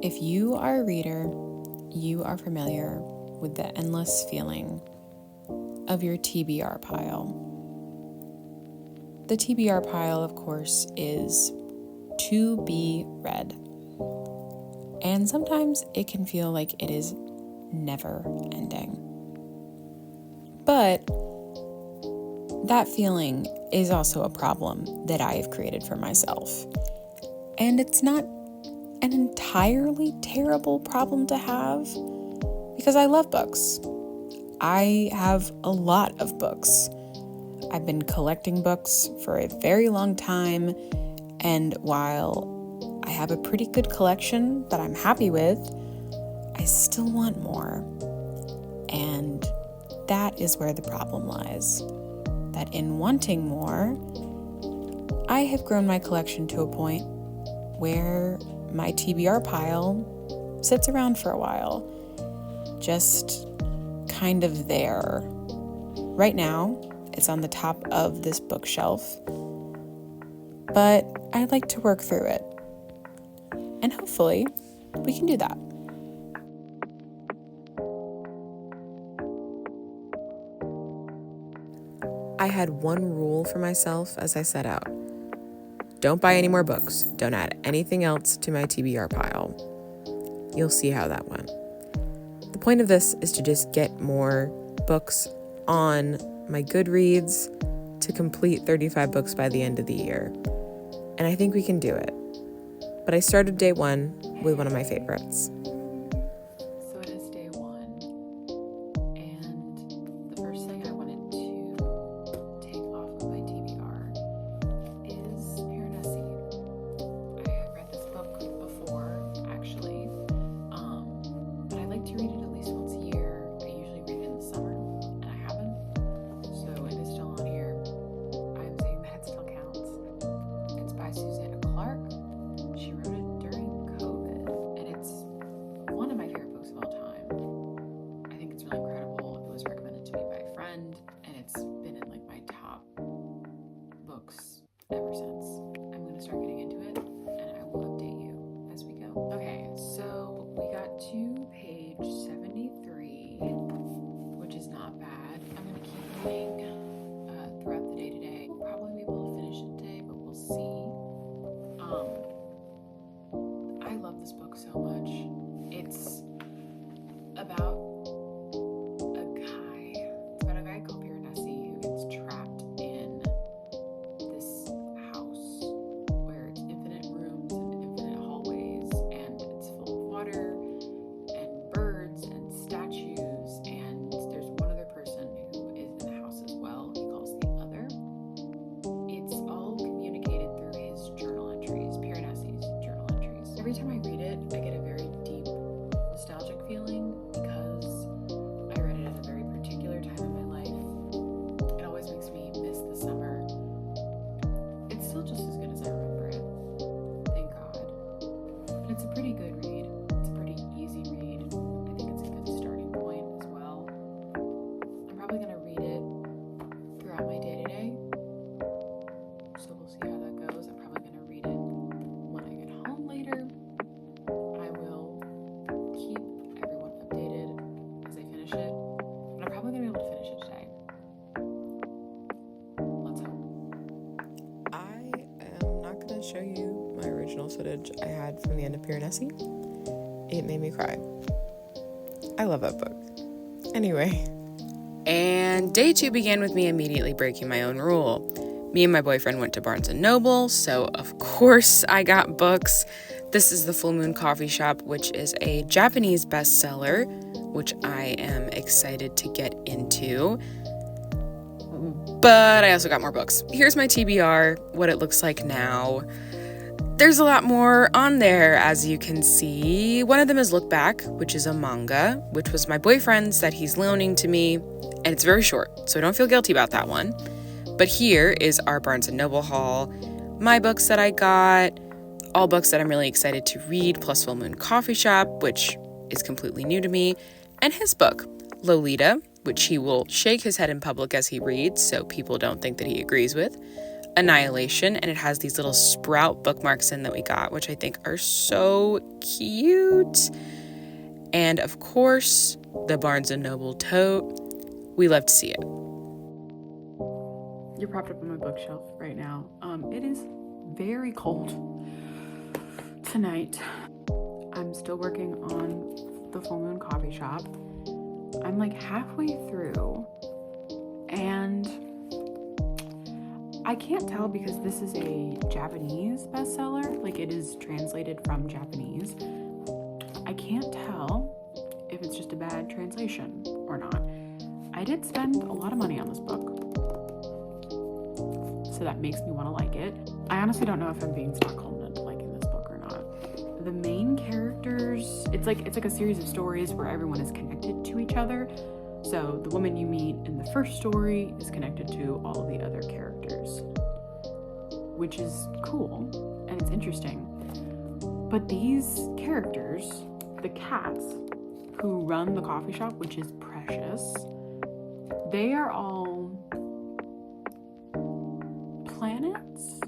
If you are a reader, you are familiar with the endless feeling of your TBR pile. The TBR pile, of course, is to be read. And sometimes it can feel like it is never ending. But that feeling is also a problem that I have created for myself. And it's not an entirely terrible problem to have because I love books. I have a lot of books. I've been collecting books for a very long time, and while I have a pretty good collection that I'm happy with, I still want more. And that is where the problem lies. That in wanting more, I have grown my collection to a point where my TBR pile sits around for a while, just kind of there. Right now, it's on the top of this bookshelf, but I'd like to work through it. And hopefully, we can do that. I had one rule for myself as I set out. Don't buy any more books. Don't add anything else to my TBR pile. You'll see how that went. The point of this is to just get more books on my Goodreads to complete 35 books by the end of the year. And I think we can do it. But I started day one with one of my favorites. So it is day one, and the first thing I wanted to take off of my TBR is Piranesi. I have read this book before, actually, but I like to read it at least once a year. I usually read it in the summer, and I haven't, so it is still on here. I'm saying that it still counts. It's by Susanna Clark. She wrote it during COVID, and it's one of my favorite books of all time. I think it's really incredible. It was recommended to me by a friend, and it's been in like my top books ever since. I'm going to start getting into it, and I will update you as we go. Okay, so we got to page 73, which is not bad. I'm going to keep reading throughout the day today. We'll probably be able to finish it today, but we'll see. I love this book so much. It's about a guy called Piranesi who gets trapped in this house where it's infinite rooms and infinite hallways, and it's full of water and birds and statues, and there's one other person who is in the house as well. He calls the other. It's all communicated through his journal entries, Piranesi's journal entries. Every time I read it, I get a very deep nostalgic feeling because I read it at a very particular time in my life. It always makes me miss the summer. It's still just as good as I remember it, thank God. But it's a pretty good read. It's a pretty easy read. I think it's a good starting point as well. I'm probably going to read it throughout my day today, so we'll see how that goes. I'm probably going to read it when I get home later. I will keep everyone updated as I finish it, but I'm probably going to be able to finish it today. Let's hope. I am not going to show you my original footage I had from the end of Piranesi. It made me cry. I love that book. Anyway. And day two began with me immediately breaking my own rule. Me and my boyfriend went to Barnes & Noble, so of course I got books. This is the Full Moon Coffee Shop, which is a Japanese bestseller, which I am excited to get into. But I also got more books. Here's my TBR, what it looks like now. There's a lot more on there, as you can see. One of them is Look Back, which is a manga, which was my boyfriend's that he's loaning to me, and it's very short, so don't feel guilty about that one. But here is our Barnes & Noble haul, my books that I got, all books that I'm really excited to read, plus Full Moon Coffee Shop, which is completely new to me, and his book, Lolita, which he will shake his head in public as he reads, so people don't think that he agrees with. Annihilation, and it has these little sprout bookmarks in that we got, which I think are so cute. And of course, the Barnes & Noble tote. We love to see it. You're propped up on my bookshelf right now. It is very cold tonight. I'm still working on the Full Moon Coffee Shop. I'm like halfway through, and I can't tell because this is a Japanese bestseller. Like, it is translated from Japanese. I can't tell if it's just a bad translation or not. I did spend a lot of money on this book, so that makes me want to like it. I honestly don't know if I'm being Stockholm into liking this book or not. The main characters, it's like a series of stories where everyone is connected to each other. So the woman you meet in the first story is connected to all of the other characters, which is cool and it's interesting. But these characters, the cats who run the coffee shop, which is Precious, they are all planets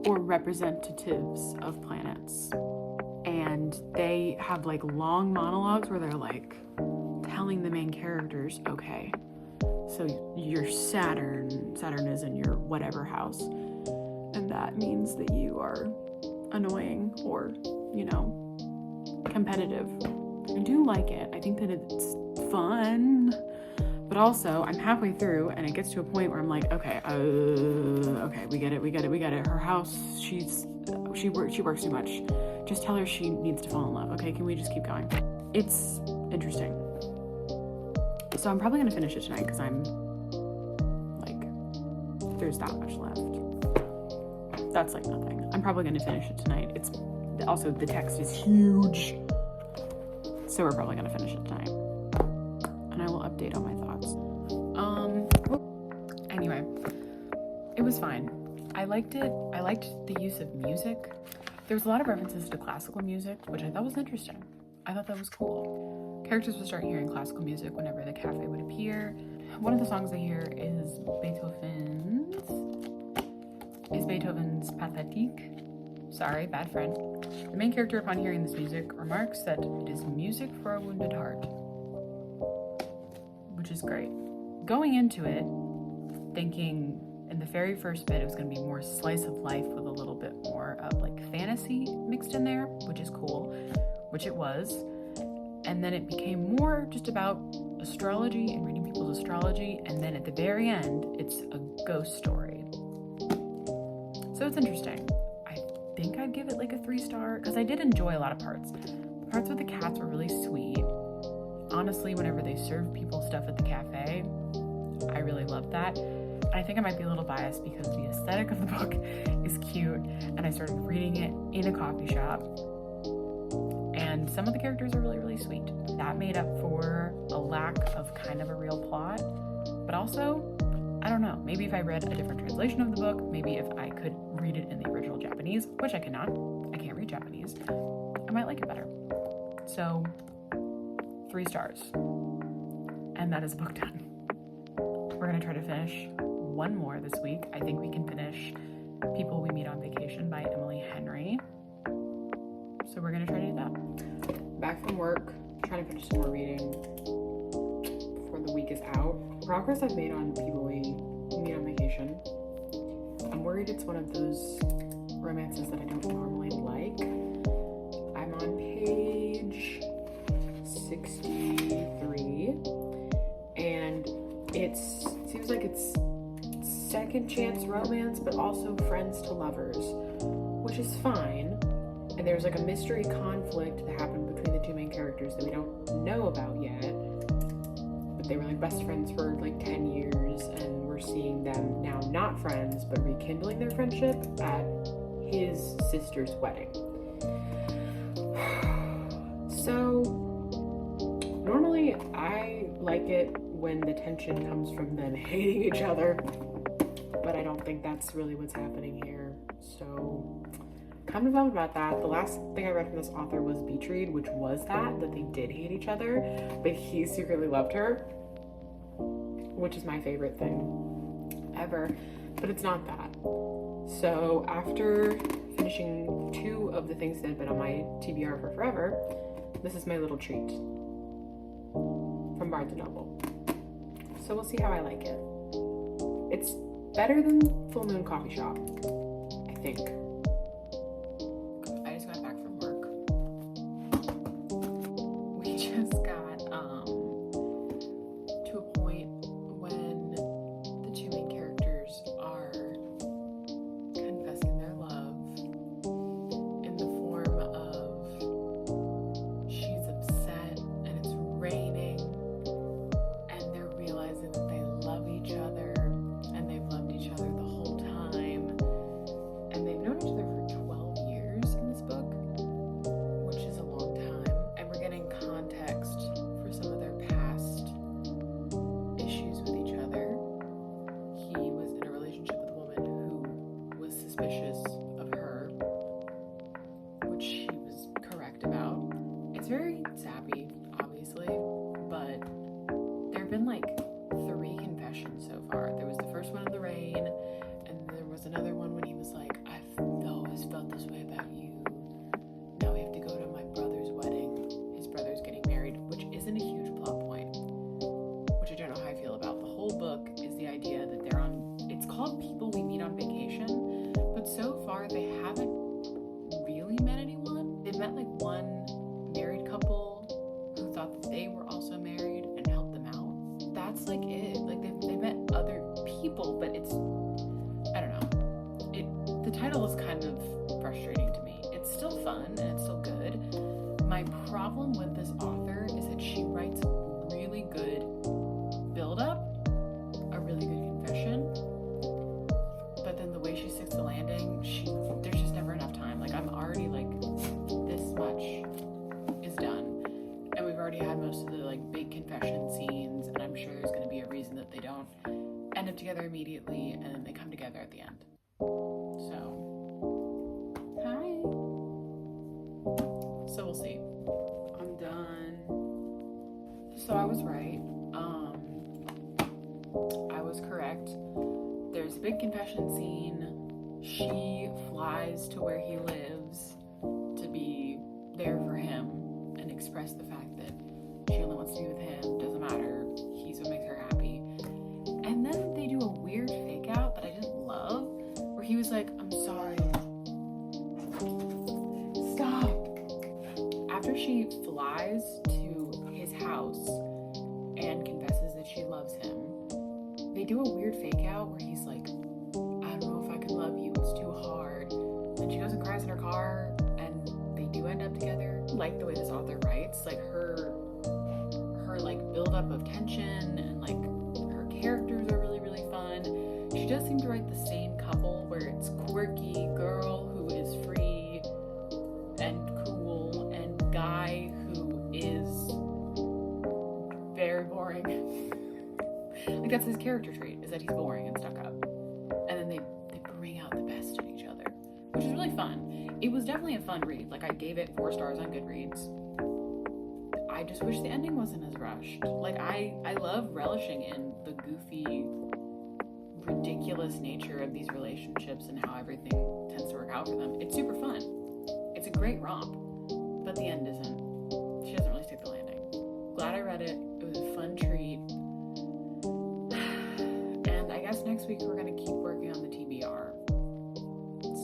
or representatives of planets. And they have like long monologues where they're like telling the main characters, okay, so you're Saturn is in your whatever house, and that means that you are annoying or, you know, competitive. I do like it. I think that it's fun, but also I'm halfway through and it gets to a point where I'm like, okay, we get it. Her house, she works too much. Just tell her she needs to fall in love. Okay, can we just keep going? It's interesting. So I'm probably gonna finish it tonight because I'm like, there's that much left. That's like nothing. I'm probably gonna finish it tonight. It's also, the text is huge, so we're probably gonna finish it tonight. And I will update on my thoughts. Anyway, it was fine. I liked it. I liked the use of music. There was a lot of references to classical music, which I thought was interesting. I thought that was cool. Characters would start hearing classical music whenever the cafe would appear. One of the songs they hear is Beethoven's Pathétique. Sorry, bad friend. The main character, upon hearing this music, remarks that it is music for a wounded heart, which is great. Going into it, thinking in the very first bit it was going to be more slice of life with a little bit more of like fantasy mixed in there, which is cool, which it was. And then it became more just about astrology and reading people's astrology, and then at the very end it's a ghost story. So it's interesting. I think I'd give it like a 3-star because I did enjoy a lot of parts. The parts with the cats were really sweet. Honestly, whenever they serve people stuff at the cafe, I really loved that. I think I might be a little biased because the aesthetic of the book is cute, and I started reading it in a coffee shop, and some of the characters are really, really sweet. That made up for a lack of kind of a real plot, but also, I don't know, maybe if I read a different translation of the book, maybe if I could read it in the original Japanese, which I cannot, I can't read Japanese, I might like it better. So, 3 stars. And that is book done. We're gonna try to finish one more this week. I think we can finish People We Meet on Vacation by Emily Henry. So we're gonna try to do that. Back from work, trying to finish some more reading before the week is out. Progress I've made on People We Meet on Vacation. I'm worried it's one of those romances that I don't normally like. I'm on page 63, and it seems like it's second chance romance, but also friends to lovers, which is fine. And there's like a mystery conflict that happened between the two main characters that we don't know about yet, but they were like best friends for like 10 years, and we're seeing them now not friends but rekindling their friendship at his sister's wedding. So normally I like it when the tension comes from them hating each other, but I don't think that's really what's happening here. So kind of bummed about that. The last thing I read from this author was Beach Read, which was that they did hate each other, but he secretly loved her, which is my favorite thing forever, but it's not that. So after finishing 2 of the things that had been on my TBR for forever, this is my little treat from Barnes & Noble. So we'll see how I like it. It's better than Full Moon Coffee Shop, I think. I just got back from work. We just got to a point when the 2 main characters are confessing their love in the form of she's upset and it's raining and they're realizing that they love each other and they've loved each other the whole time and they've known each other for 12 years in this book, which is a long time, and we're getting context for some of their past issues with each other. He was in a relationship with a woman who was suspicious of her, which she was correct about. It's very sappy, obviously, but there have been like 3 confessions so far. There was the first one in the rain, and there was another one when he was like, I've always felt this way about you. Now we have to go to my brother's wedding. His brother's getting married, which isn't a huge plot point, which I don't know how I feel about. The whole book is the idea that they're on, it's called People We Meet on Vacation, but so far they haven't really met anyone. They've met like one married couple who thought that they were also married and helped them out. That's like it. Like they met other people, but it's, I don't know. The title is kind of frustrating to me. It's still fun and it's still good. My problem with this author is that she writes really good build-up, a really good confession, but then the way she sticks the landing, there's just never enough time. Like I'm already like, this much is done, and we've already had most of the like big confession scenes, and I'm sure there's going to be a reason that they don't end up together immediately and then they come together at the end. So, hi. So we'll see. I'm done. So I was right. I was correct. There's a big confession scene. She flies to where he lives to be there for him and express the fact that she only wants to be with him. Doesn't matter. He's what makes her happy. And then they do a weird fake out that I didn't love, where he was like, I'm sorry. Stop. After she flies to his house and confesses that she loves him, they do a weird fake out where he's like, I don't know if I can love you, it's too hard. Then she goes and cries in her car and they do end up together. I like the way this author writes, like her like build-up of tension, and like her characters are really, really fun. She does seem to write the same couple where it's quirky girl who is free and cool and guy who is very boring. Like that's his character trait, is that he's boring and stuck up. And then they bring out the best in each other, which is really fun. It was definitely a fun read. Like I gave it 4 stars on Goodreads. I just wish the ending wasn't as rushed. Like I love relishing in the goofy, ridiculous nature of these relationships and how everything tends to work out for them. It's super fun. It's a great romp, but the end isn't. She doesn't really stick the landing. Glad I read it. It was a fun treat. And I guess next week we're gonna keep working on the TBR.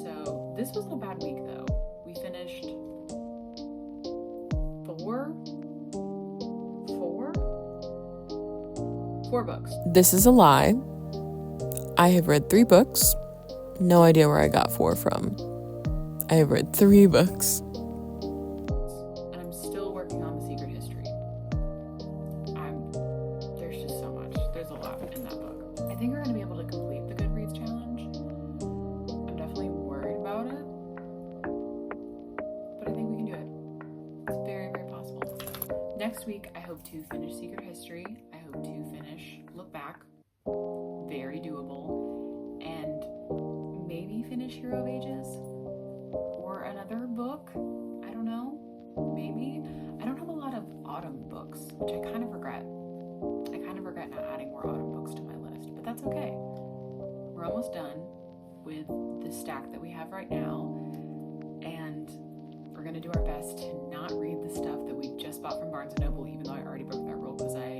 So this wasn't a bad week though. We finished 4 books. This is a lie. I have read 3 books. No idea where I got 4 from. I have read 3 books. And I'm still working on The Secret History. There's just so much. There's a lot in that book. I think we're going to be able to complete the Goodreads challenge. I'm definitely worried about it. But I think we can do it. It's very, very possible. Next week, I hope to finish Secret History. I hope to finish Look Back. Very doable. And maybe finish Hero of Ages. Or another book. I don't know. Maybe. I don't have a lot of autumn books, which I kind of regret. I kind of regret not adding more autumn books to my list. But that's okay. that we have right now, and we're going to do our best to not read the stuff that we just bought from Barnes & Noble, even though I already broke that rule because I